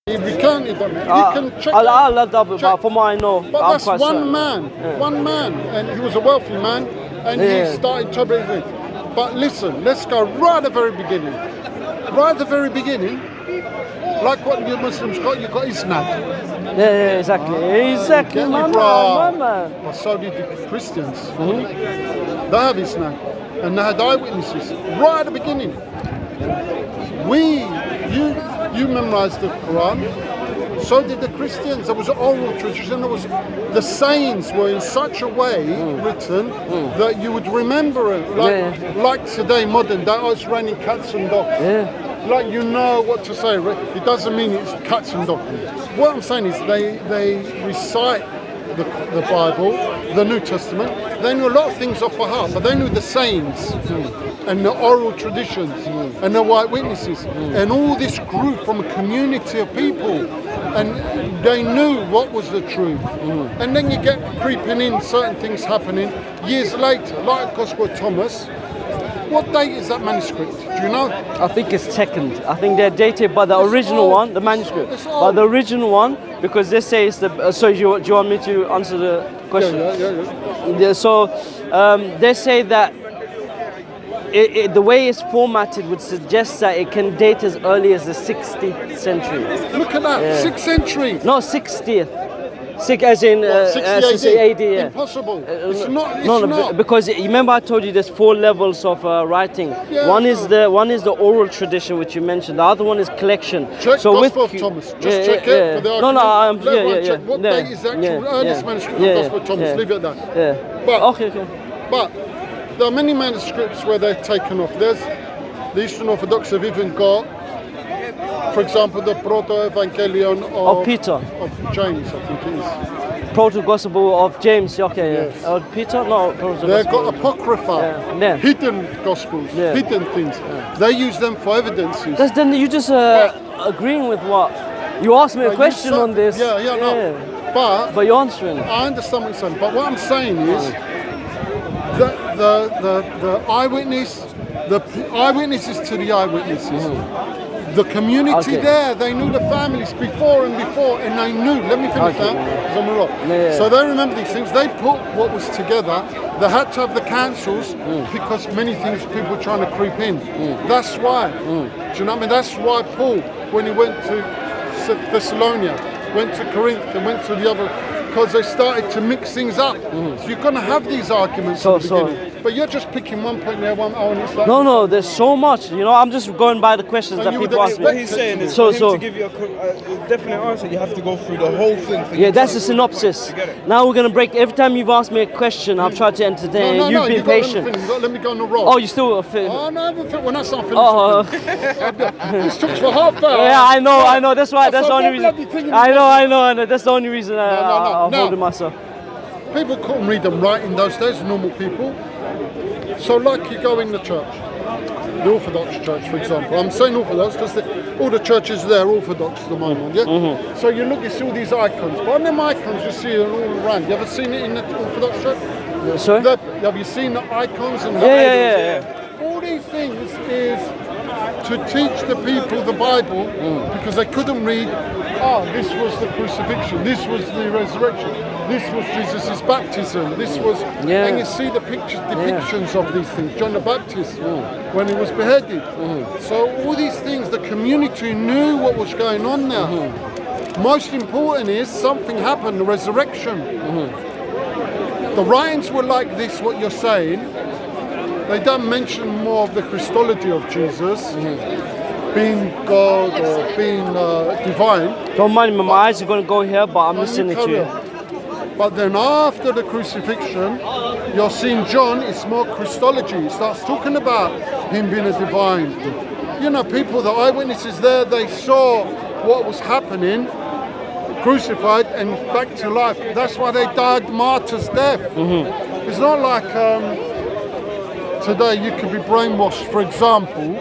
He recounted them. You can check I'll double, but from what I know, but I'm that's quite certain. one man, and he was a wealthy man, and he started interpreting. But listen, let's go right at the very beginning. Right at the very beginning, like what you Muslims got, you got Islam. Yeah, exactly, man. But so did the Christians. They have Islam, and they had eyewitnesses right at the beginning. You memorized the Quran. So did the Christians. There was an oral tradition. The sayings were in such a way written that you would remember it. Like today, modern day, it's raining cats and dogs. Like you know what to say. It doesn't mean it's cats and dogs. What I'm saying is they recite the Bible, the New Testament. They knew a lot of things off by heart, but they knew the sayings and the oral traditions and the white witnesses and all this grew from a community of people, and they knew what was the truth. And then you get creeping in certain things happening years later, like Gospel of Thomas. What date is that manuscript? Do you know? I think it's second. I think they're dated by the original one, the manuscript. But the original one, because they say it's the. So do you want me to answer the question? Yeah. So they say that the way it's formatted would suggest that it can date as early as the 60th century. Look at that, 6th century. No, 60th. As in 60 AD, yeah. Impossible. It's not. Because you remember I told you there's 4 levels of writing. Yeah, one is the oral tradition which you mentioned. The other one is collection. Check Gospel of Thomas. Just check it for the argument. Check what date is the actual earliest manuscript of Gospel of Thomas. Leave it at that. Yeah. But there are many manuscripts where they're taken off. There's the Eastern Orthodox have even got, for example, the Proto-Evangelion of Peter. Of James, I think it is. Proto-Gospel of James, okay, yes. Peter? No, they've got Apocrypha, hidden Gospels, hidden things. They use them for evidences. Then you just agreeing with what? You asked me a question on this. No. But you're answering. I understand what you're saying, but what I'm saying is that the eyewitnesses to the eyewitnesses, the community there, they knew the families before, and they knew. Let me finish that, because I'm wrong. So they remember these things. They put what was together. They had to have the councils because many things people were trying to creep in. That's why. Do you know what I mean? That's why Paul, when he went to Thessalonica, went to Corinth, and went to the other, because they started to mix things up. So you're going to have these arguments at the beginning. But you're just picking one point there, one. And it's like, no, there's so much. You know, I'm just going by the questions that people ask me. What he's saying is, for him to give you a definite answer, you have to go through the whole thing. That's a synopsis. Now we're going to break. Every time you've asked me a question, I've tried to entertain. You've been patient. Let me go on the roll. Oh, you still? No, I haven't finished. When I start finishing, this took for half hour. Yeah, I know. That's why. That's the only reason. I know. That's the only reason I'm holding myself. People couldn't read and write in those days, normal people. So like you go in the church, the Orthodox church, for example. I'm saying Orthodox because all the churches there are Orthodox at the moment, yeah? So you look, you see all these icons. But on them icons, you see them all around. You ever seen it in the Orthodox church? Sorry? Have you seen the icons and the idols? Yeah. All these things is to teach the people the Bible because they couldn't read, this was the crucifixion, this was the resurrection, this was Jesus' baptism, this was, and you see the depictions of these things, John the Baptist, when he was beheaded. So all these things, the community knew what was going on there. Most important is something happened, the resurrection. The writings were like this, what you're saying. They don't mention more of the Christology of Jesus, being God or being divine. Don't mind me, my eyes are going to go here, but I'm listening to you. But then after the crucifixion, you're seeing John, it's more Christology. He starts talking about him being a divine. You know, people, the eyewitnesses there, they saw what was happening, crucified and back to life. That's why they died martyr's death. It's not like today you could be brainwashed, for example,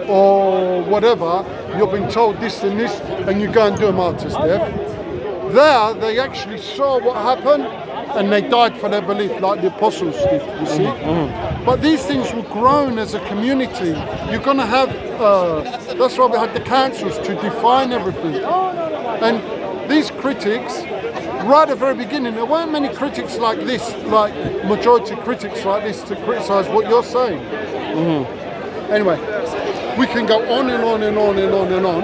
or whatever. You've been told this and this, and you go and do a martyr's death. There, they actually saw what happened, and they died for their belief, like the apostles did, you see. But these things were grown as a community. You're going to have That's why we had the councils to define everything. And these critics, right at the very beginning, there weren't many critics like this, like majority critics like this to criticise what you're saying. Anyway, we can go on and on and on and on and on,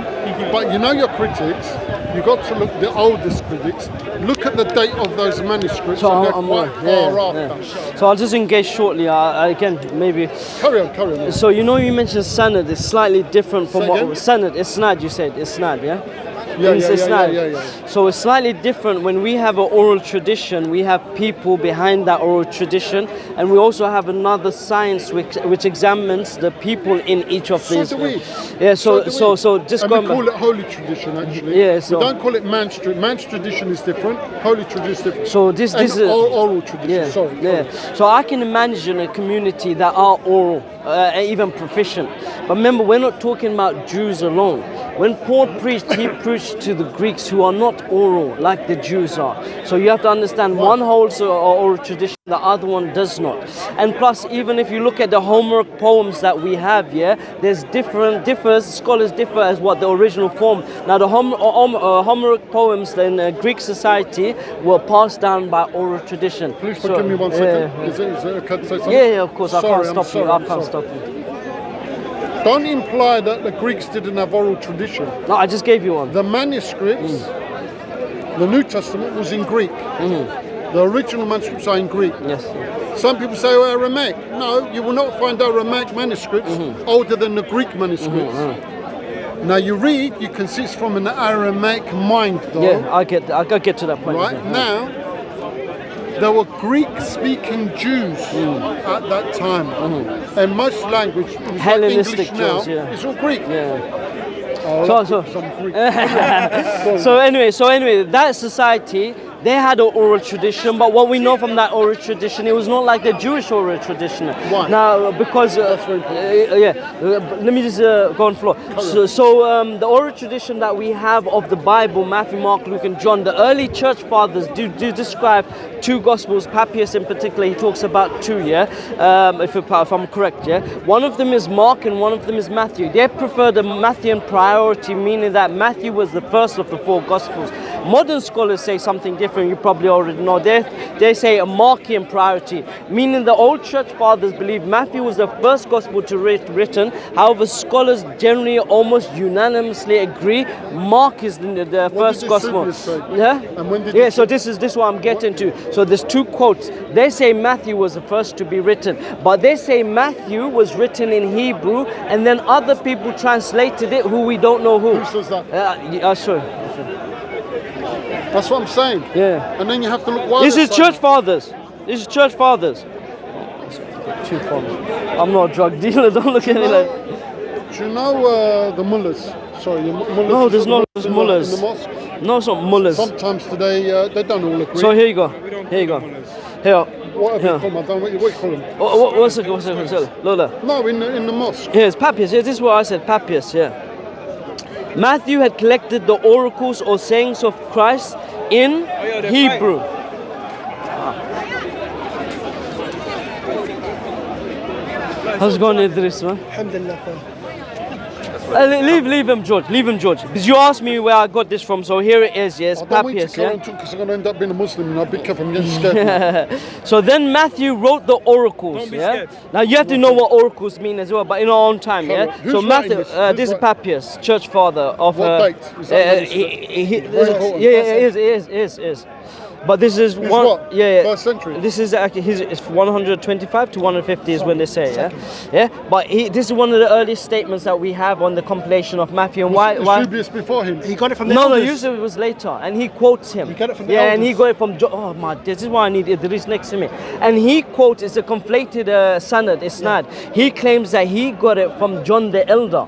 but you know your critics, you've got to look at the oldest critics, look at the date of those manuscripts, So and they're quite far after. So I'll just engage shortly. Again, maybe. Carry on. So you know you mentioned sanad is slightly different from Say what again? sanad. Isnad, you said isnad, yeah. Yeah. So it's slightly different when we have an oral tradition. We have people behind that oral tradition, and we also have another science which examines the people in each of these. So do we. Yeah. So do just and going we back. call it holy tradition actually. Yeah, so- we don't call it man's tradition. Man's tradition is different. Holy tradition is different. So this and is oral tradition. yeah, Sorry. yeah. So I can imagine a community that are oral, even proficient. But remember, we're not talking about Jews alone. When Paul preached, he preached to the Greeks who are not oral like the Jews are. So you have to understand, one holds an oral tradition, the other one does not. And plus, even if you look at the Homeric poems that we have, there's scholars differ as what the original form. Now the Homeric poems in Greek society were passed down by oral tradition. Please forgive me 1 second. Is it okay to say something? Yeah, of course. Sorry, I can't I'm stop you. sorry, I I'm can't sorry. stop you. Don't imply that the Greeks didn't have oral tradition. No, I just gave you one. The manuscripts, the New Testament was in Greek. The original manuscripts are in Greek. Yes. Some people say, oh, Aramaic. No, you will not find Aramaic manuscripts older than the Greek manuscripts. Now you read, you can see it's from an Aramaic mind though. Yeah, I get to that point. Right now, there were Greek-speaking Jews at that time, and most language, it was like Hellenistic English now, Jews, yeah. it's all Greek. Yeah. Oh, So- some Greek. So anyway, that society, they had an oral tradition, but what we know from that oral tradition, it was not like the Jewish oral tradition. Why? Now, because let me just go on floor. So the oral tradition that we have of the Bible, Matthew, Mark, Luke, and John, the early church fathers do describe two gospels. Papias in particular, he talks about two. If I'm correct, one of them is Mark and one of them is Matthew. They prefer the Matthean priority, meaning that Matthew was the first of the four gospels. Modern scholars say something different. You probably already know. They say a Markian priority, meaning the old church fathers believe Matthew was the first gospel to written. However, scholars generally almost unanimously agree Mark is the first gospel. Yeah. And when did Yeah. So this is what I'm getting to. So there's two quotes. They say Matthew was the first to be written, but they say Matthew was written in Hebrew, and then other people translated it who we don't know who. Who says that? I'll show you. That's what I'm saying. Yeah. And then you have to look why This they're is saying church that. fathers. This is church fathers. Two fathers. I'm not a drug dealer. Don't look at me like. Do you know the mullahs? Sorry, mullahs. No, there's no in mullahs. the mosque. No, it's not mullahs. Sometimes today they don't all agree. So here you go. Here you go. Here. Whatever Yeah. you call them, I don't know what you call them. What's it? Lola. No, in the mosque. Here's Papias. Yeah, this is what I said. Papias. Yeah. Matthew had collected the oracles or sayings of Christ in they're Hebrew. How's it going, Idris, man? Leave him, George. Leave him, George. Because you asked me where I got this from, so here it is. Yes, I don't want you to Papias. carry Yeah. on because I'm going to end up being a Muslim and I'll be careful, I'm getting scared. So then Matthew wrote the oracles. Don't be Yeah. scared. Now you have to know what oracles mean as well, but in our own time. Yeah. Who's So writing Matthew, this? Who's this is writing? Papias, church father of. What date? Is that It is. But this is He's one. what? Yeah. First century? This is actually it's 125 to 150 is when they say. Yeah. But this is one of the earliest statements that we have on the compilation of Matthew. And why? Eusebius before him. He got it from the No, elders. usually it was later, and he quotes him. He got it from the yeah, and he elders. got it from. Oh my, this is why I need Idris next to me. And he quotes, it's a conflated sanad, isnad. He claims that he got it from John the Elder.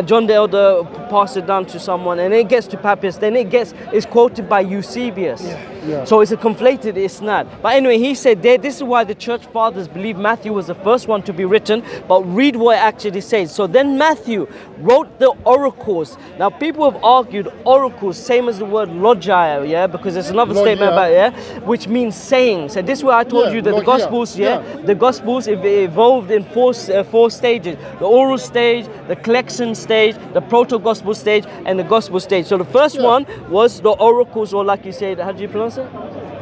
John the Elder passed it down to someone, and it gets to Papias. Then it's quoted by Eusebius. Yeah. Yeah. So it's a conflated isnad. But anyway, he said there, this is why the church fathers believe Matthew was the first one to be written, but read what it actually says. So then Matthew wrote the oracles. Now people have argued oracles, same as the word logia, yeah, because there's another statement about it, yeah, which means sayings. And this is why I told you that the Gospels, the Gospels evolved in four stages: the oral stage, the collection stage, the proto-gospel stage, and the gospel stage. So the first one was the oracles, or like you said, how do you pronounce it?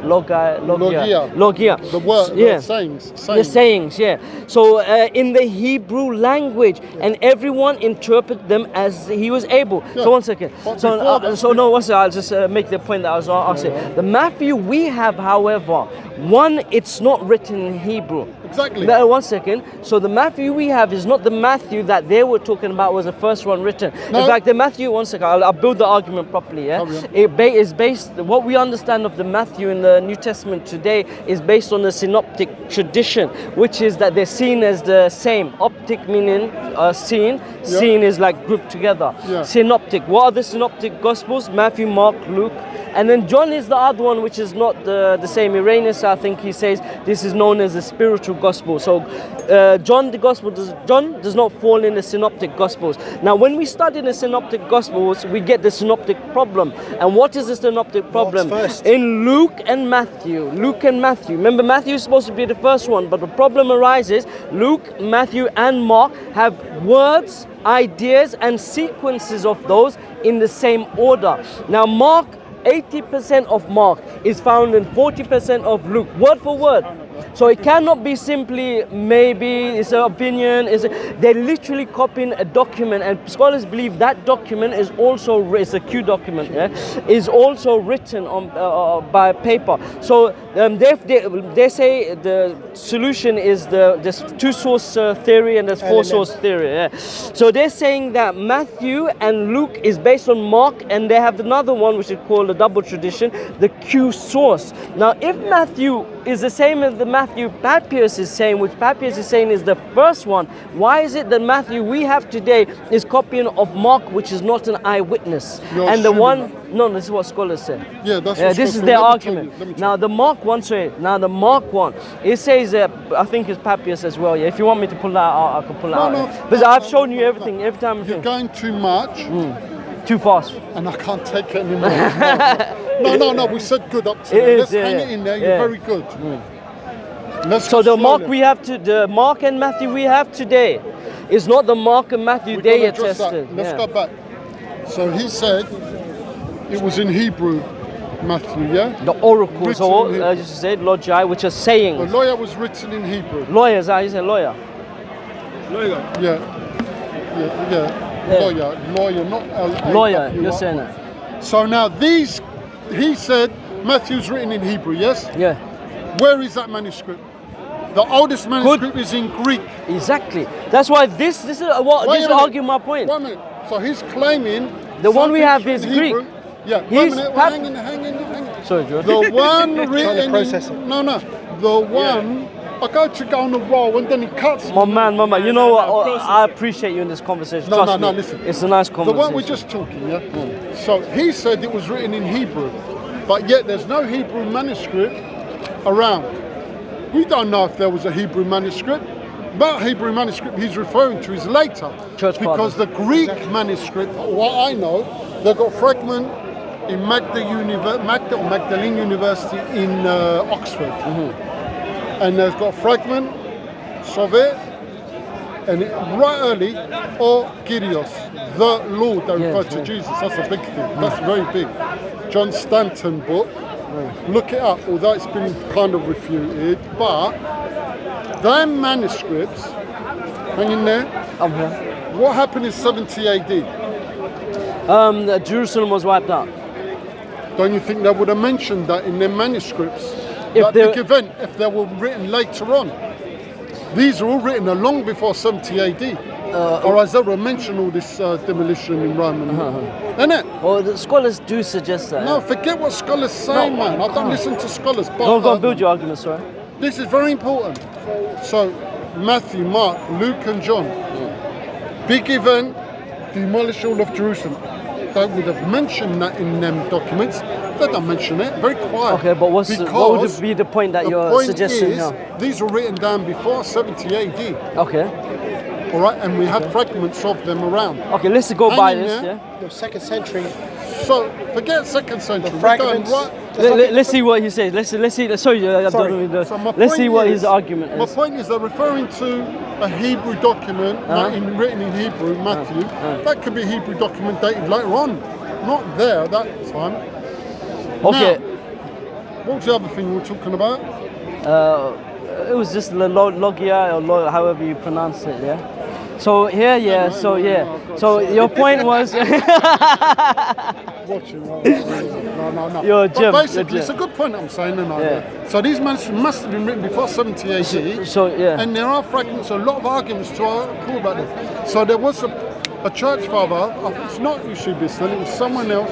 Logia. The word, yeah. the sayings. The sayings, yeah. So in the Hebrew language, and everyone interpreted them as he was able. Yeah. So 1 second. But So before that- no, one second. I'll just make the point that I was asking. The Matthew we have, however, one, it's not written in Hebrew. Exactly. No, 1 second. So the Matthew we have is not the Matthew that they were talking about was the first one written. No. In fact, the Matthew, 1 second, I'll build the argument properly. Yeah, is based. What we understand of the Matthew in the New Testament today is based on the synoptic tradition, which is that they're seen as the same. Optic meaning seen. Seen is like grouped together. Yeah. Synoptic. What are the synoptic gospels? Matthew, Mark, Luke. And then John is the other one, which is not the same. Irenaeus, I think he says this is known as the spiritual gospel. So John does not fall in the synoptic gospels. Now when we study the synoptic gospels, we get the synoptic problem. And what is the synoptic problem? In Luke and Matthew. Remember, Matthew is supposed to be the first one, but the problem arises, Luke, Matthew and Mark have words, ideas and sequences of those in the same order. Now Mark, 80% of Mark is found in 40% of Luke, word for word. So it cannot be simply maybe it's an opinion. They're literally copying a document, and scholars believe that document is also, it's a Q document, yeah, is also written on by paper. So they say the solution is there's two source theory and there's four source theory. Yeah. So they're saying that Matthew and Luke is based on Mark, and they have another one which is called the double tradition, the Q source. Now if Matthew is the same as the Matthew Papias is saying, which Papias is saying is the first one, why is it that Matthew we have today is copying of Mark, which is not an eyewitness? You're and the assuming one, that. no, this is what scholars say. Yeah, that's what this is scholars their say. Let me argument. tell you. Now the Mark one, it says, I think it's Papias as well. Yeah, if you want me to pull that out, I can pull it out. But I've shown you everything, every time. You're going too much. Too fast. And I can't take it anymore. No, we said good up to It there. is, Let's hang it in there. You're very good. Let's So go the Mark slowly. the Mark and Matthew we have today is not the Mark and Matthew We're they gonna address attested. that. Let's go back. So he said it was in Hebrew, Matthew, yeah? The oracles, Written or in Hebrew. as you said, logi, which are sayings. The lawyer was written in Hebrew. Lawyers, you say lawyer. Yeah. Lawyer, not L-A-W-R. Lawyer, you're saying that. So now these, he said Matthew's written in Hebrew, yes? Yeah. Where is that manuscript? The oldest manuscript is in Greek. Exactly. That's why this is what Wait this a minute. arguing my point. 1 minute. So he's claiming The one we have something's is written in Greek. Hebrew. Yeah. He's Hang on. Sorry, George. The one written. process it. No. The one. I go on the roll and then he cuts me. My man, you know what? I appreciate you in this conversation. No, Trust me. listen. It's a nice The conversation. one we're just talking, yeah? So he said it was written in Hebrew, but yet there's no Hebrew manuscript around. We don't know if there was a Hebrew manuscript. That Hebrew manuscript he's referring to is later. Church because the Greek manuscript, what I know, they got fragment in Magdalene University in Oxford. And there's got fragment, Soviet, and right early, or Kyrios, the Lord, they refer to Jesus. That's a big thing. That's very big. John Stanton book. Look it up, although it's been kind of refuted, but their manuscripts, hang in there. What happened in 70 AD? Jerusalem was wiped out. Don't you think they would have mentioned that in their manuscripts? If That they- big event, if they were written later on. These are all written long before 70 AD. Or has there mentioned all this demolition in Rome? Isn't it? Well, the scholars do suggest that. No, forget what scholars say, man. I don't listen to scholars. Go on, build your argument, sorry. This is very important. So, Matthew, Mark, Luke and John. Big event, demolish all of Jerusalem. they would have mentioned that in them documents. They don't mention it. Very quiet. Okay, but what would be the point that you're suggesting now? These were written down before 70 AD. Okay. All right, and we have fragments of them around. Okay, let's go by this. there. Yeah. The 2nd century. So forget 2nd century. The fragments. Let's see what he says. Let's see. Sorry, So my let's see point what is- his argument My is. point is they're referring to a Hebrew document written in Hebrew, Matthew. That could be a Hebrew document dated later on, not there at that time. Okay. Now, what was the other thing we were talking about? It was just logia or however you pronounce it. Yeah. So here, yeah. So yeah. So your point was. Watching. No. You're a gem, But basically, you're a it's a good point I'm saying. Yeah. So these manuscripts must have been written before 70 AD. So yeah. And there are fragments, a lot of arguments to argue about them. So there was a church father, it's not Eusebius then, it was someone else.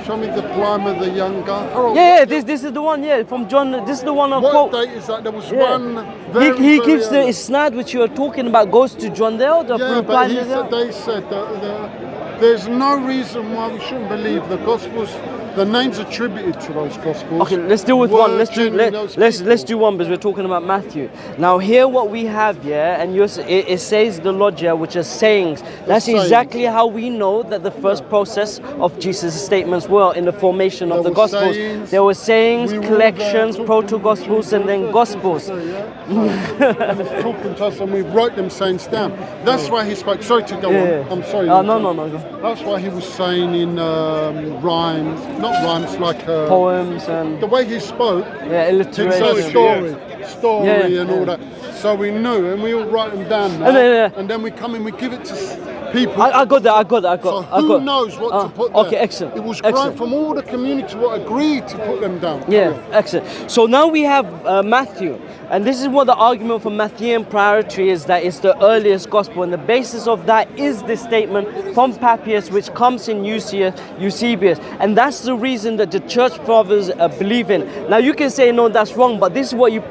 Show me the Plymouth, the young guy. Yeah, this is the one, yeah, from John. This is the one I What quote. date is that? There was Yeah. one very, He very gives the early. isnad which you are talking about goes to John there. The Yeah, but reply he there. said, they said that there's no reason why we shouldn't believe the Gospels, the names attributed to those Gospels. Okay, let's deal with were one. Let's genuine those let's people. do one because we're talking about Matthew. Now here what we have, yeah, and it says the logia, which are sayings. That's sayings. exactly how we know that the first process of Jesus' statements were in the formation of There the were Gospels. sayings. There were sayings, We were collections, there proto-Gospels, and then Gospels. And he's talking to us and we wrote them sayings down. That's why he spoke. Sorry to go Yeah. on. I'm sorry. No. That's why he was saying in rhymes, not rhymes, like Poems and the way he spoke. yeah, He'd say alliteration. story Yeah, and all that. So we knew, and we all write them down now. And then we come in, we give it to people. I got that. So who knows what to put there? Okay, excellent. It was Excellent. great from all the community what agreed to put them down. Yeah, excellent. So now we have Matthew, and this is what the argument for Matthean priority is, that it's the earliest gospel, and the basis of that is this statement from Papias, which comes in Eusebius, and that's the reason that the church fathers believe in. Now you can say no, that's wrong, but this is what you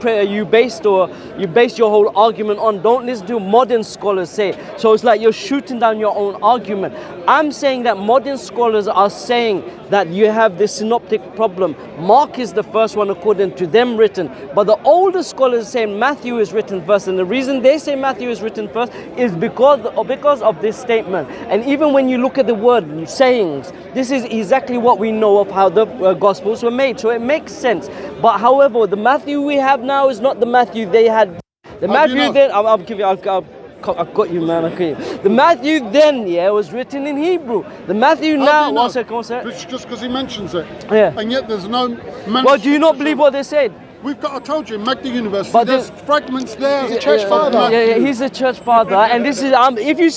based your whole argument on. Don't listen to modern scholars say. So it's like you're shooting down your own argument. I'm saying that modern scholars are saying that you have this synoptic problem. Mark is the first one according to them written, but the older scholars say Matthew is written first, and the reason they say Matthew is written first is because of this statement. And even when you look at the word sayings, this is exactly what we know of how the Gospels were made, so it makes sense. But however, the Matthew we have now is not the Matthew they had. The Matthew then, I've got you, man. Okay. The Matthew then, yeah, was written in Hebrew. The Matthew now, one second. It's just because he mentions it. Yeah. And yet there's no. Well, do you not believe what they said? We've got. I told you, Magda University. But there's fragments there. He's a church father. Yeah, he's a church father, and this is if you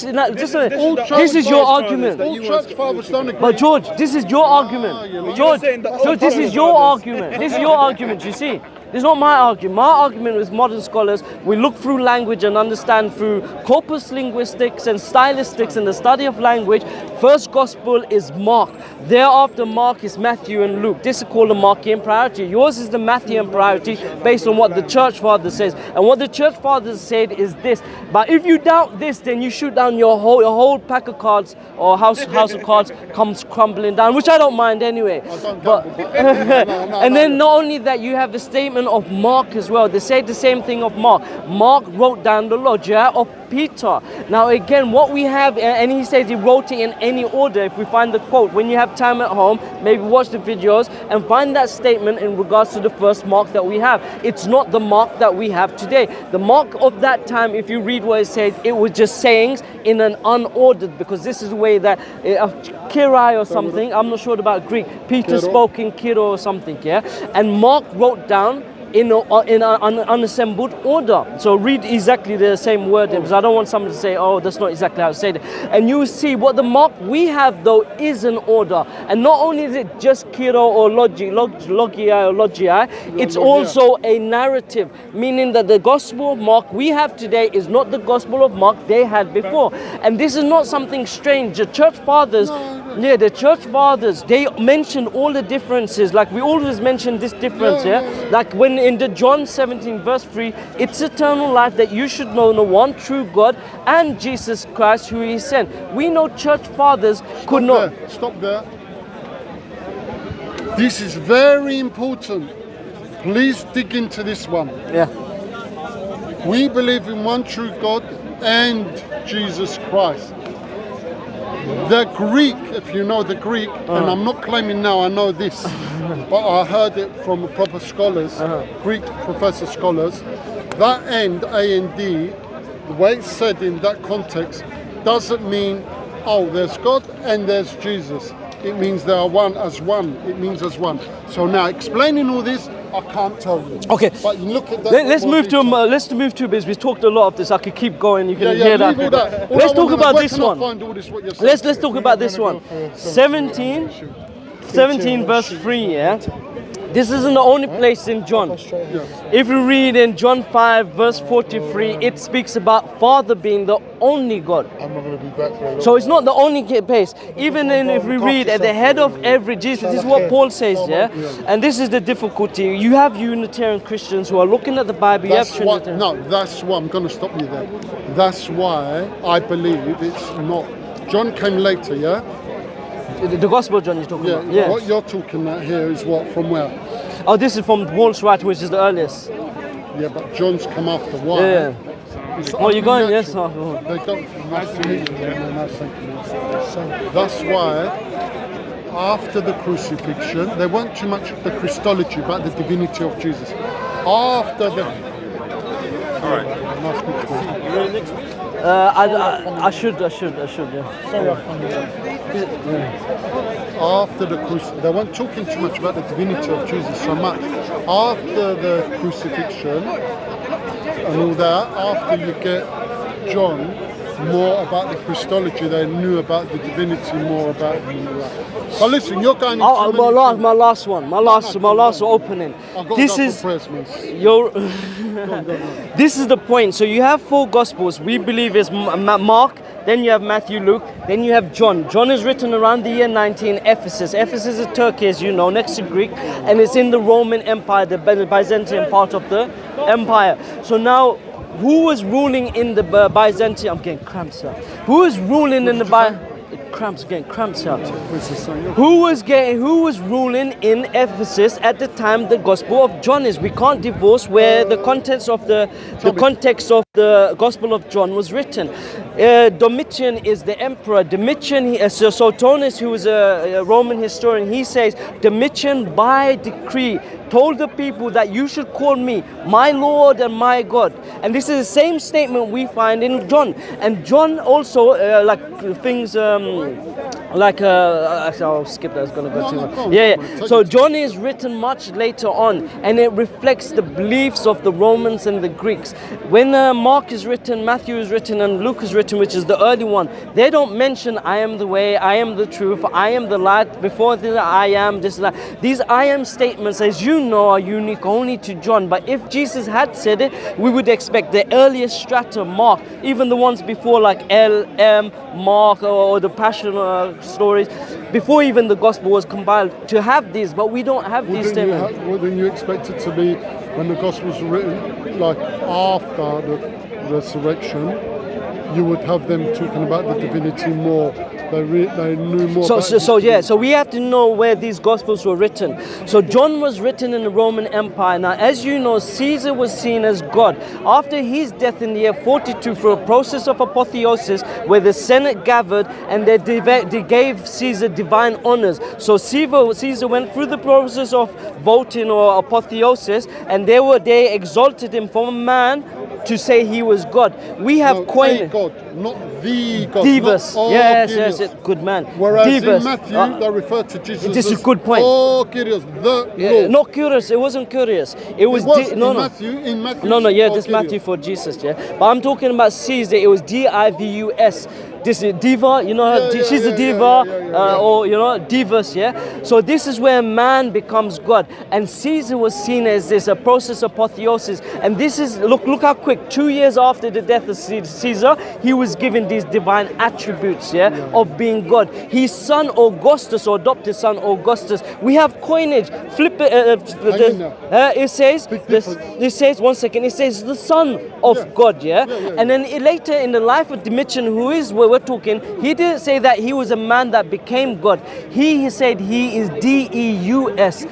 this is your argument. All church fathers don't agree. But George, this is your argument. George, saying the so old this is fathers your are argument. This is your argument. You see. This is not my argument. My argument with modern scholars, we look through language and understand through corpus linguistics and stylistics and the study of language. First gospel is Mark. Thereafter Mark is Matthew and Luke. This is called the Markian priority. Yours is the Matthean priority based on what the church father says. And what the church fathers said is this. But if you doubt this, then you shoot down your whole pack of cards or house of cards comes crumbling down, which I don't mind anyway. But and then not only that, you have the statement of Mark as well. They say the same thing of Mark. Mark wrote down the logia of Peter. Now again, what we have, and he says he wrote it in any order. If we find the quote, when you have time at home, maybe watch the videos and find that statement in regards to the first Mark that we have. It's not the Mark that we have today. The Mark of that time, if you read what it said, it was just sayings in an unordered, because this is the way that Kirai or something, I'm not sure about Greek, Peter spoke in Kiro or something, yeah? And Mark wrote down in an unassembled order. So read exactly the same word, because I don't want someone to say, oh, that's not exactly how it said it. And you see what the Mark we have though is an order. And not only is it just Kiro or Logia, it's also a narrative, meaning that the Gospel of Mark we have today is not the Gospel of Mark they had before. And this is not something strange. The church fathers, Yeah, the church fathers, they mentioned all the differences. Like we always mention this difference, Like when in the John 17 verse 3, it's eternal life that you should know the one true God and Jesus Christ who he sent. We know church fathers could not... Stop there. This is very important. Please dig into this one. Yeah. We believe in one true God and Jesus Christ. The Greek, if you know the Greek, and I'm not claiming now I know this, but I heard it from proper scholars, Greek professor scholars, that end, A-N-D, the way it's said in that context, doesn't mean, oh, there's God and there's Jesus. It means they are one as one. It means as one. So now, explaining all this, I can't tell you. Okay. But look at that. Let's move to because we talked a lot of this. I could keep going. You can hear leave all that. All Let's I talk wanna about know, this where one. can I find all this, what you're saying? Let's talk about this one. 17 verse 3, yeah? This isn't the only place in John. If you read in John 5 verse 43, it speaks about Father being the only God. I'm not going to be back for a long So it's not the only place. Even if we read at the head of every Jesus, this is what Paul says, yeah? And this is the difficulty. You have Unitarian Christians who are looking at the Bible. That's why, that's why I'm going to stop you there. That's why I believe it's not. John came later, yeah? The Gospel of John you're talking about. Yeah. What you're talking about here is what, from where? Oh, this is from Paul's writing, which is the earliest. Yeah, but John's come after. Why? Yeah. Oh, you're going? Yes. They don't. Nice to meet you. Nice, thank you. So that's why, after the crucifixion, they weren't too much the Christology, but the divinity of Jesus. After the. All right. Nice to meet you. I should, yeah. After the they weren't talking too much about the divinity of Jesus so much. After the crucifixion and all that, after you get John, more about the Christology, they knew about the divinity more about him. But listen, you're going into my last opening. This is your. This is the point. So you have 4 Gospels. We believe is Mark. Then you have Matthew, Luke. Then you have John. John is written around the year 90 in Ephesus. Ephesus is Turkey, as you know, next to Greek, and it's in the Roman Empire, the Byzantine part of the empire. So now, who was ruling in the Byzantine? I'm getting cramps here. Who was ruling in the cramps here. Who was ruling in Ephesus at the time the Gospel of John is? We can't divorce where the context of the the Gospel of John was written. Domitian is the emperor. Domitian, Suetonius, who is a Roman historian, he says Domitian by decree told the people that you should call me my Lord and my God. And this is the same statement we find in John. And John also, I'll skip that, it's going to go too much. Yeah. So John is written much later on, and it reflects the beliefs of the Romans and the Greeks. When Mark is written, Matthew is written, and Luke is written, which is the early one, they don't mention I am the way, I am the truth, I am the light, before the I am, this, that. These I am statements, as you know, are unique only to John. But if Jesus had said it, we would expect the earliest strata, Mark, even the ones before like L.M., Mark, or the Passion stories, before even the Gospel was compiled, to have these, but we don't have these statements. Wouldn't you expect it to be, when the Gospels were written, like after the resurrection, you would have them talking about the divinity more? They knew more. So we have to know where these Gospels were written. So John was written in the Roman Empire. Now, as you know, Caesar was seen as God. After his death in the year 42, through a process of apotheosis, where the Senate gathered and they gave Caesar divine honors. So Caesar went through the process of voting or apotheosis, and they exalted him from a man to say he was God. We have coined God, not the God. Divus. Yes, good man. Whereas Divus. in Matthew, they refer to Jesus. This is a good point. Oh, Kyrios, the Lord. Not curious. It wasn't curious. It was in Matthew. No. Yeah, this Matthew for Jesus. Yeah, but I'm talking about Caesar. It was Divus. this diva, you know, she's a diva, or you know, divas, yeah. So this is where man becomes God, and Caesar was seen as this a process of apotheosis, and this is look how quick. 2 years after the death of Caesar, he was given these divine attributes, of being God. His son Augustus, or adopted son Augustus. We have coinage. Flip it. It says this. It says, one second. It says the son of God, and then later in the life of Domitian, who is where we're talking, he didn't say that he was a man that became God. He said he is Deus,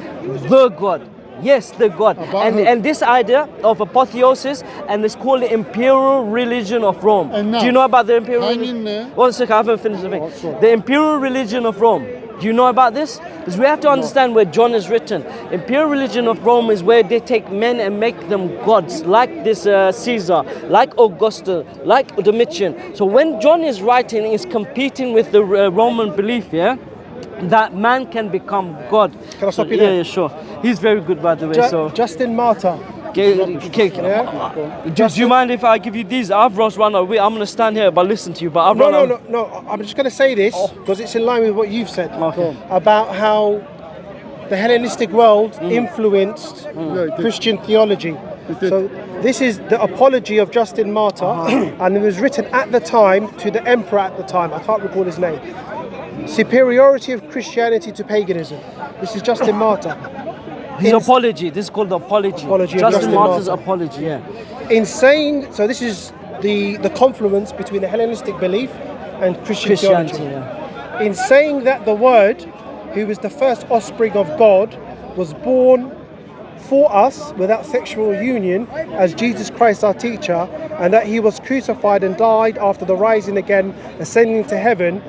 the God. Yes, the God. And this idea of apotheosis, and it's called the imperial religion of Rome. Do you know about the imperial religion? One second, I haven't finished the thing. The imperial religion of Rome. Do you know about this? Because we have to understand where John is written. Imperial religion of Rome is where they take men and make them gods, like this Caesar, like Augustus, like Domitian. So when John is writing, he's competing with the Roman belief, that man can become God. Can I stop you there? Yeah, sure. He's very good, by the way. So Justin Martyr. do you mind if I give you these? I've run away. I'm going to stand here but listen to you. But I've No. I'm just going to say this because it's in line with what you've said about how the Hellenistic world influenced Christian theology. So this is the apology of Justin Martyr, and it was written at the time to the emperor at the time. I can't recall his name. Superiority of Christianity to paganism. This is Justin Martyr. His apology. This is called the apology. Justin Martyr's apology. In saying, so this is the confluence between the Hellenistic belief and Christianity. In saying that the Word, who was the first offspring of God, was born for us without sexual union as Jesus Christ our teacher, and that he was crucified and died after the rising again, ascending to heaven,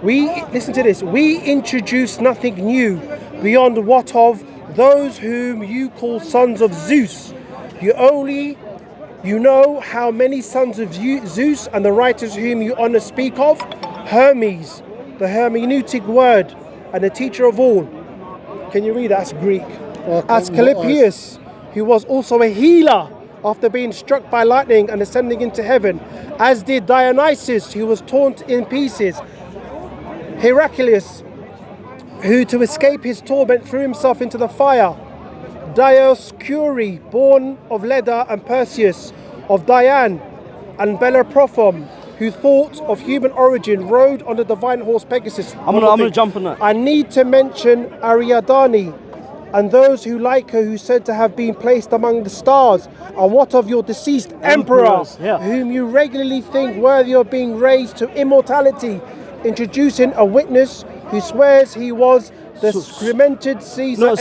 listen to this, we introduce nothing new beyond what of those whom you call sons of Zeus. You know how many sons of Zeus and the writers whom you honor speak of? Hermes, the hermeneutic word, and the teacher of all. Can you read that? That's Greek. Asclepius, who was also a healer after being struck by lightning and ascending into heaven, as did Dionysius, who was torn in pieces. Heraclius, who to escape his torment threw himself into the fire. Dioscuri, born of Leda and Perseus, of Diane and Bellerophon, who thought of human origin, rode on the divine horse Pegasus. I'm gonna jump on that. I need to mention Ariadne and those who like her, who said to have been placed among the stars. And what of your deceased emperor, whom you regularly think worthy of being raised to immortality, introducing a witness who swears he was the cremated Caesar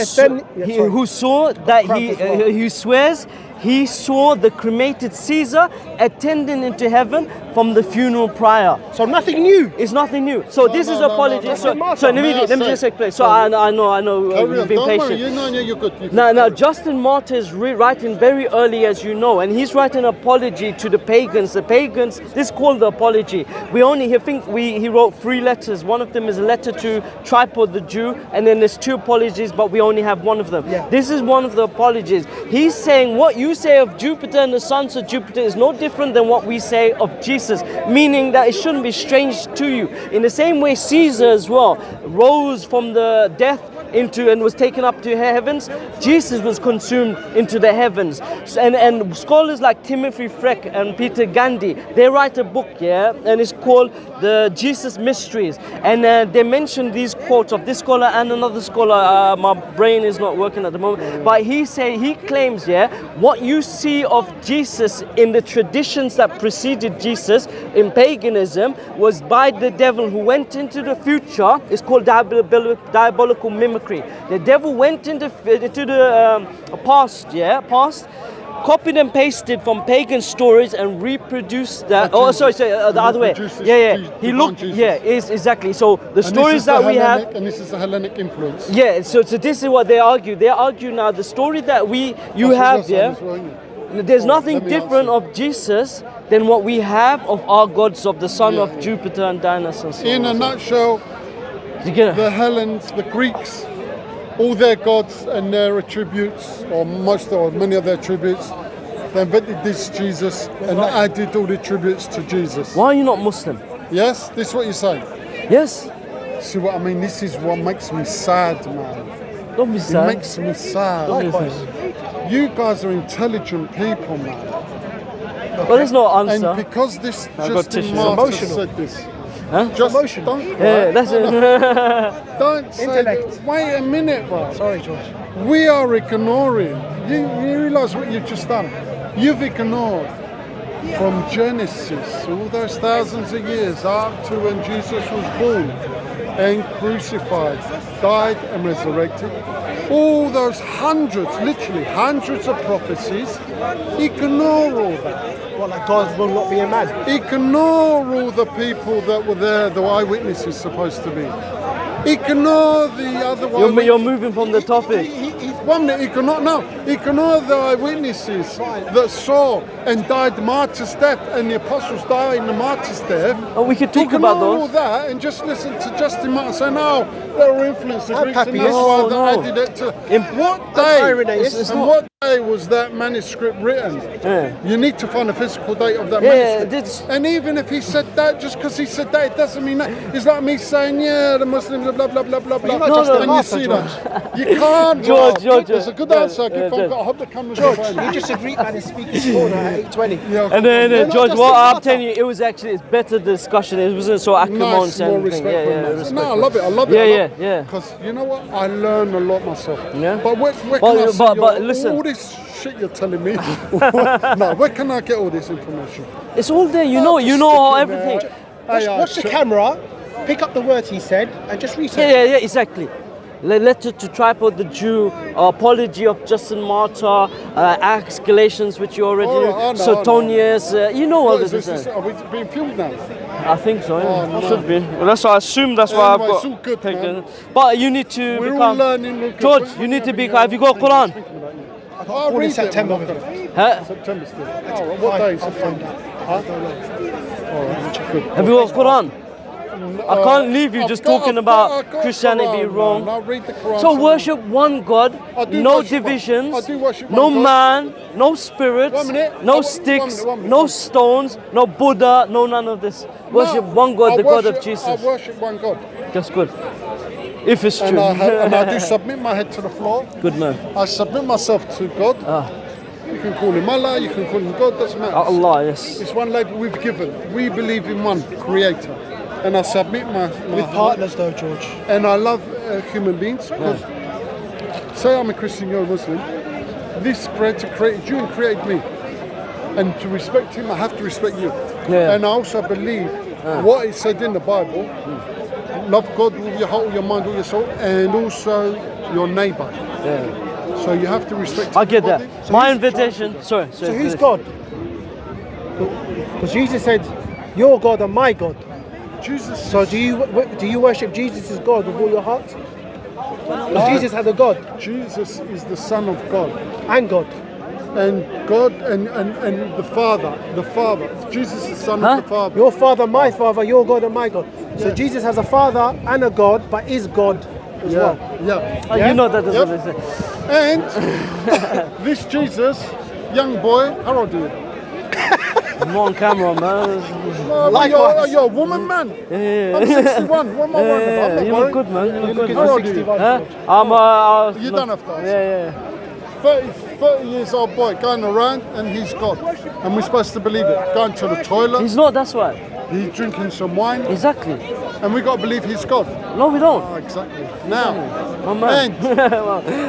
who saw that he swears he saw the cremated Caesar ascending into heaven from the funeral prior. So nothing new. It's nothing new. So this is apology. So let me just explain. So I know you've been patient. Now Justin Martyr is writing very early, as you know, and he's writing an apology to the pagans. The pagans, this is called the apology. He wrote 3 letters. One of them is a letter to Tripod the Jew, and then there's 2 apologies, but we only have one of them. This is one of the apologies. He's saying what you say of Jupiter and the sons of Jupiter is no different than what we say of Jesus, meaning that it shouldn't be strange to you. In the same way, Caesar as well rose from the death and was taken up to heavens. Jesus was consumed into the heavens. And scholars like Timothy Freck and Peter Gandhi, they write a book, and it's called The Jesus Mysteries. And they mention these quotes of this scholar and another scholar. My brain is not working at the moment, but he claims, what you see of Jesus in the traditions that preceded Jesus in paganism was by the devil, who went into the future. It's called diabolical mimicry. The devil went into the past, copied and pasted from pagan stories and reproduced that. The other way. He looked. Exactly. So the stories that we have, and this is the Hellenic influence. So this is what they argue. They argue now the story that you have. There's nothing different of Jesus than what we have of our gods, of the son of Jupiter and Dionysus. In a nutshell, the Hellenes, the Greeks, all their gods and their attributes, or many of their attributes, they invented this Jesus and added all the tributes to Jesus. Why are you not Muslim? Yes, this is what you're saying. Yes. See what I mean? This is what makes me sad, man. Don't be It sad. makes me sad. Don't be sad. You guys are intelligent people, man. Well, there's no answer. And because this I've got Justin tissues. Martyr Emotional. said this, Huh? just Emotional. don't cry. Yeah, that's it. Don't say Intellect. that. Wait a minute, bro. Sorry, George. We are ignoring. You realise what you've just done? You've ignored from Genesis, all those thousands of years up to when Jesus was born and crucified, died and resurrected. All those hundreds, literally hundreds of prophecies, ignore all that. What, like God will not be a man? Ignore all the people that were there, the eyewitnesses supposed to be. Ignore the other one. You're moving from the topic. One minute, ignore the eyewitnesses that saw and died martyr's death, and the apostles died in the martyr's death. Oh, we could talk Ignore about all those. that and just listen to Justin Martyr say, no, they were influenced the And Greeks, and Papias. that's why No, they no. added it to. Imp- What day? Irenaeus. And what day was that manuscript written? Yeah. You need to find a physical date of that Yeah, manuscript. that's- And even if he said that, just because he said that, it doesn't mean that. It's like me saying, yeah, the Muslims are blah, blah, blah, blah, blah. you're not No, just no, a And you master, see George. that. You can't, George, bro. George, It's a good yeah, answer. I yeah, I hope the camera's George, behind you just agreed man in speaker's corner at 8:20. Yeah, And then, you're not George, just what a I'm martyr. telling you, it was actually it's better discussion. It wasn't so acrimonious Nice, more and everything. respectful. Yeah, man. respectful. No, I love it. I love it. Yeah, I yeah, love it. yeah. Because you know what? I learn a lot myself. Yeah. But where But- can I see but listen. all this shit you're telling me? No, where can I get all this information? It's all there. You know, Just you know stick it everything. there. Watch the camera, pick up the words he said, and just research. Yeah, exactly. Letter to Tripod the Jew, Apology of Justin Martyr, Acts, Galatians, which you already All knew, right, I know, Suetonius, you know all What is this. this? Are we being filmed now? I think so, yeah. Oh, no. Should be. Well, that's why I assume that's why Anyway, I've it's all got good, taken. man. But you need to We're all become. learning. Look, George, we're- you need to we're be. having Have you got Quran? I'll All in read September it. with it. Huh? September still. Oh, what day is September? Huh? All right, good. Have you got Quran? I can't leave you I've just got- talking I've got about Christianity being Quran, wrong. man. I'll read the Quran. So worship one God, I do no worship one- divisions, I do worship no one God. man, no spirits, 1 minute. no One sticks, minute. no stones, no Buddha, no none of this. Worship one God, the God of Jesus. I worship one God. That's good. If it's And true. and I do submit my head to the floor. Good man. I submit myself to God. Ah. You can call him Allah, you can call him God, doesn't matter. Allah, yes. It's one label we've given. We believe in one creator. And I submit my With heart. partners though, George. And I love human beings. Because say I'm a Christian, you're a Muslim. This creator created you and created me. And to respect him, I have to respect you. Yeah. And I also believe what it said in the Bible. Love God with your heart, with your mind, with your soul, and also your neighbor. Yeah. So you have to respect I get that. everybody. My invitation. Sorry. So who's God? Because Jesus said, "Your God and my God." Jesus. So do you worship Jesus as God with all your heart? Because Jesus had a God Jesus is the Son of God. and God. And God and the Father. Jesus is the Son Huh? of the Father. Your Father, my Father, your God and my God. So Jesus has a Father and a God, but is God as well. Yeah. Oh, you know that doesn't Yep. make sense. And this Jesus, young boy, how old are you? I'm on camera, man. Likewise. You're a woman, man. Yeah. I'm 61. What am I worried about? I'm not You look worried. good, man. You look good. How old are you? Huh? I'm You don't have to answer. Yeah. 30 years old boy going around and he's God. And we're supposed to believe it. Going to the toilet, He's not, that's why. he's drinking some wine, Exactly. and we got to believe he's God. No, we don't. Oh, exactly. Now, My man.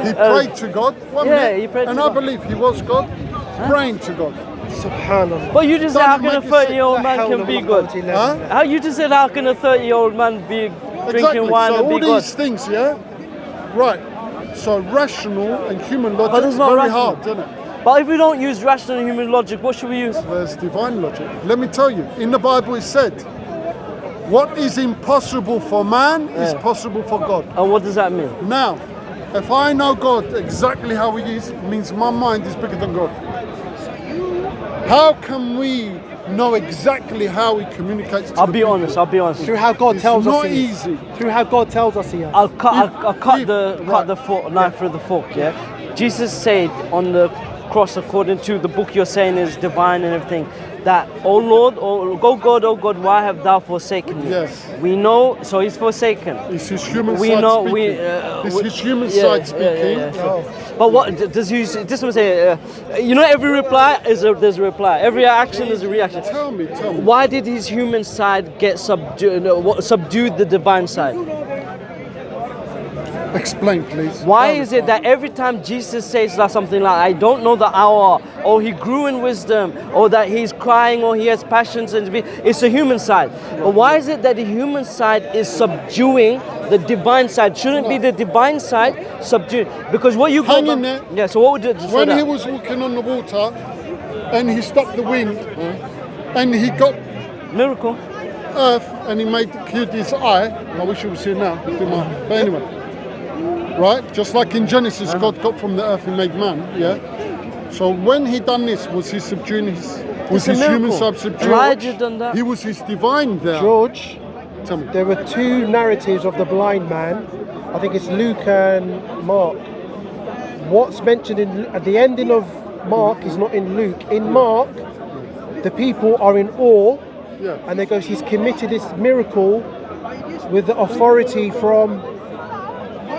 he prayed to God. One yeah, minute, he prayed to and God. I believe he was God, praying to God. Subhanallah. But you just said, how Don't can a make it 30-year-old man can be good? Huh? How you just said, how can a 30-year-old man be drinking Exactly. wine So and all be good? these things, yeah? Right. So rational and human But logic it's is not very rational. hard, isn't it? But if we don't use rational and human logic, what should we use? There's divine logic. Let me tell you, in the Bible it said, what is impossible for man is possible for God. And what does that mean? Now, if I know God exactly how he is, it means my mind is bigger than God. How can we know exactly how he communicates to I'll the be people? honest. Through how God It's tells us not he is. easy. Through how God tells us he is. I'll cut the right. fork, knife through the fork, yeah? Jesus said on the cross, according to the book you're saying is divine and everything, that, oh Lord, oh God, why have thou forsaken me? Yes. We know, so he's forsaken. It's his human We side know, speaking. It's his human side speaking. But what does he? This one say? You know, every reply there's a reply. Every action is a reaction. Tell me. Why did his human side get subdued the divine side? Explain, please. Why is it that every time Jesus says that something like, I don't know the hour, or he grew in wisdom, or that he's crying, or he has passions, and it's the human side. But why is it that the human side is subduing the divine side? Shouldn't be the divine side subdued? Because what you Hang in there. Yeah, so what would it When he was walking on the water and he stopped the wind and he got miracle. earth and he cured his eye. I wish it was here now. But anyway. Right? Just like in Genesis, God got from the earth and made man, yeah? So when he done this, was he subduing his human side subdued? Elijah done that. He was his divine there. George, Tell me. there were two narratives of the blind man. I think it's Luke and Mark. What's mentioned at the ending of Mark is not in Luke. In Mark, the people are in awe, and they go, he's committed this miracle with the authority from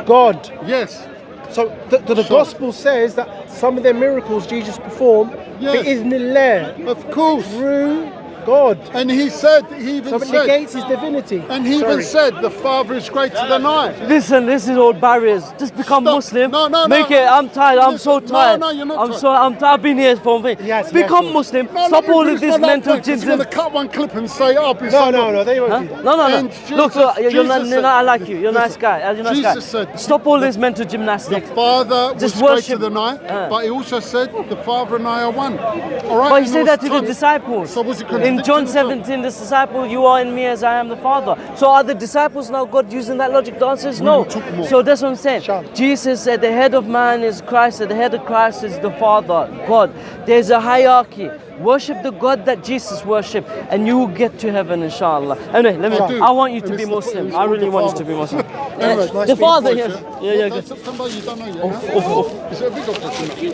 God. Yes. So the gospel says that some of the miracles Jesus performed, bi'idhnillah, Of course. through God. And he said, he even So it said, negates his divinity. and he even said, the Father is greater than I. Listen, this is all barriers. Just become Stop. Muslim. No, Make no. it. I'm tired. I'm so Listen, no, tired. no, you're not I'm tired. so. I've been here for a Yes, Become yes, Muslim. No, Stop let me all of finish this my mental point, 'cause jism. you're going to cut one clip and say, oh, No, they won't do that. No. And Look, Jesus you're not. said- I like you. You're a nice guy. You're a nice guy. Jesus said, Stop all this mental The gymnastics. Father was Just greater worship. than I, but he also said, the Father and I are one. All right? But he And said was that to the telling- disciples. So was he In contradicting John himself? 17, the disciple, you are in me as I am the Father. So are the disciples now God using that logic? The answer is no. will talk more. So that's what I'm saying. Sure. Jesus said the head of man is Christ, and the head of Christ is the Father, God. There's a hierarchy. Worship the God that Jesus worshipped, and you will get to heaven, inshallah. Anyway, I want you to And be it's the- Muslim. it's I called really the want you Father. to be Muslim. Anyway, nice The being Father, Voice, yes. Yeah. That's September, you don't know yet, yeah? Off. Is it a big operation?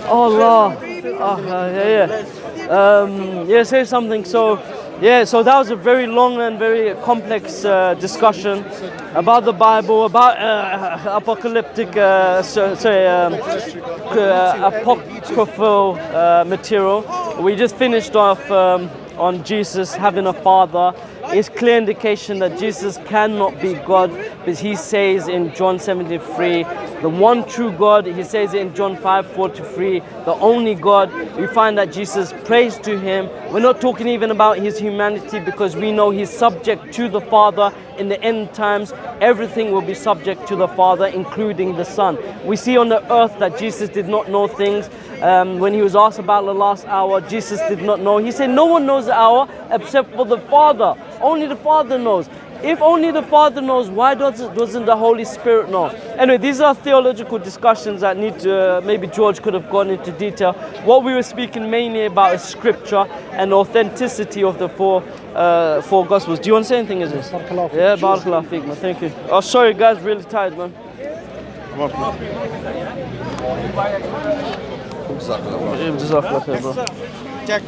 Oh Allah. Say something. So that was a very long and very complex discussion about the Bible, about apocalyptic, apocryphal material. We just finished off on Jesus having a father. It's clear indication that Jesus cannot be God, because he says in John 17:3, the one true God. He says it in John 5:4-3, the only God. We find that Jesus prays to him. We're not talking even about his humanity, because we know he's subject to the Father. In the end times, everything will be subject to the Father, including the Son. We see on the earth that Jesus did not know things. When he was asked about the last hour, Jesus did not know. He said, no one knows the hour except for the Father. Only the Father knows. If only the Father knows, why doesn't the Holy Spirit know? Anyway, these are theological discussions that need to, maybe George could have gone into detail. What we were speaking mainly about is scripture and authenticity of the four Gospels. Do you want to say anything, is this? Yeah, Barakallahu feek, man. Thank you. Oh, sorry guys, really tired, man. Jazakallah khair, bro. Check.